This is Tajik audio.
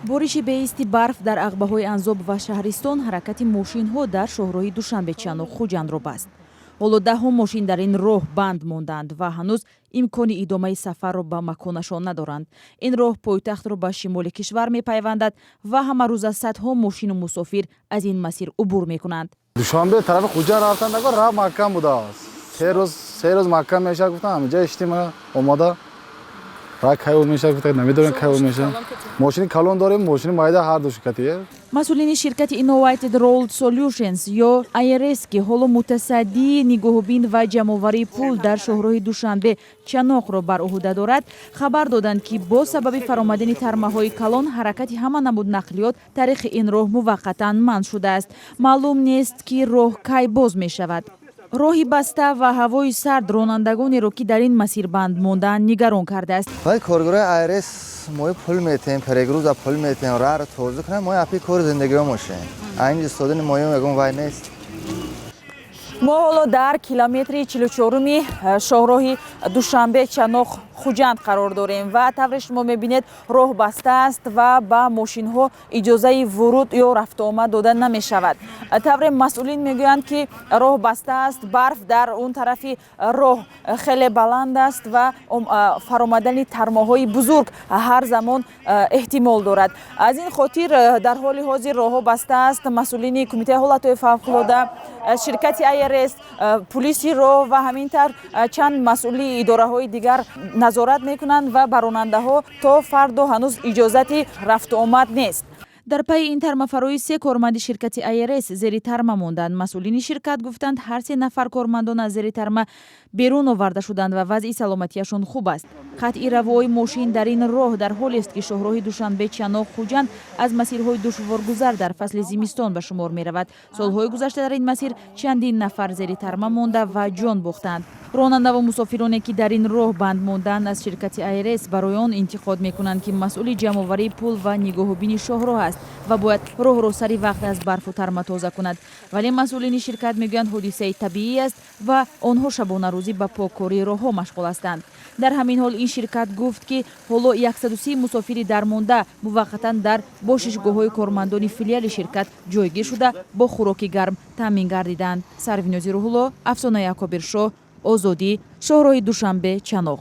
бориши беисти барф дар ағбаҳои Анзоб ва Шаҳристон ҳаракати мошинҳо дар шоҳроҳи Душанбе Чанӯ Хуҷандро баст. ҳоло даҳҳо мошин дар ин роҳ банд монданд ва ҳанӯз имкони идомаи сафарро ба маконашон надоранд. Ин роҳ пойтахтро ба шимоли кишвар мепайвандад ва ҳама рӯза садҳо мошину мусофир аз ин масир убур мекунанд. Душанбе тарафи Хуҷанд рафтан нагор раф маккам будааст. се рӯз маккам меша гуфтан ҳамиҷа иштима омода ра кайвол меша гуфта намедонем кайвол меша. Мошини калон дорем, мошини майда ҳар ду ширкатие. масъулини ширкати Innovated Road Solutions ё IRS ки ҳоло мутасаддии нигоҳубин ва ҷамъоварии пул дар шоҳроҳи Душанбе Чаноқро бар уҳда дорад, хабар доданд ки бо сабаби фаромадани тармаҳои калон ҳаракати ҳама намуд нақлиёт тариқи ин роҳ муваққатан манъ шудааст. Маълум нест ки роҳ кай боз мешавад. роҳи баста ва ҳавои сард ронандагонеро ки дар ин масир банд мондаанд нигарон кардааст. вай коргороҳи IRS мои пул метем, перегруза пул метем, раҳро тоза кунем, мои апи кори зиндагиҳо мошем. Айн истодани моем ягон вай нест. мо ҳоло дар километри 44-уми шоҳроҳи Душанбе Чаноқ Хуҷанд қарор дорем ва тавре шумо мебинед роҳ баста аст ва ба мошинҳо иҷозаи вуруд ё рафтуомад дода намешавад. Тавре масъулин мегӯянд ки роҳ баста аст, барф дар он тарафи роҳ хеле баланд аст ва фаромадани тармоҳои бузург ҳар замон эҳтимол дорад. Аз ин хотир дар ҳоли ҳозир роҳҳо баста аст. Масъулини кумитаи ҳолатҳои фавқулода, ширкати IRS, пулиси роҳ ва ҳамин тавр чанд масъули идораҳои дигар назорат мекунанд ва ба ронандаҳо то фардо ҳанӯз иҷозати рафту омад нест. дар пайи ин тармафароӣ се корманди ширкати IRS зери тарма монданд. масъулини ширкат гуфтанд ҳар се нафар кормандон аз зери тарма берун оварда шуданд ва вазъи саломатияшон хуб аст. қатъи равои мошин дар ин роҳ дар ҳолест ки шоҳроҳи Душанбе Чаноқ Хуҷанд аз масирҳои душворгузар дар фасли зимистон ба шумор меравад. солҳои гузашта дар ин масир чандин нафар зери тарма монда ва ҷон бохтанд. ронанда ва мусофироне ки дар ин роҳ банд монданд аз ширкати IRS барои он интиқод мекунанд ки масъули ҷамъоварии пул ва нигоҳубини шоҳроҳ аст ва бояд роҳро сари вақт аз барфу тарма тоза кунад. вале масъулини ширкат мегӯянд ҳодисаи табиӣ аст ва онҳо шабонарӯзӣ ба поккории роҳҳо машғул ҳастанд. дар ҳамин ҳол ин ширкат гуфт ки ҳоло 130 мусофири дармонда муваққатан дар бошишгоҳҳои кормандони филиали ширкат ҷойгир шуда бо хӯроки гарм таъмин гардиданд. Сарвинози Рӯҳулло, Афсонаи Акобиршоҳ, Озодӣ, шоҳроҳи Душанбе Чаноқ.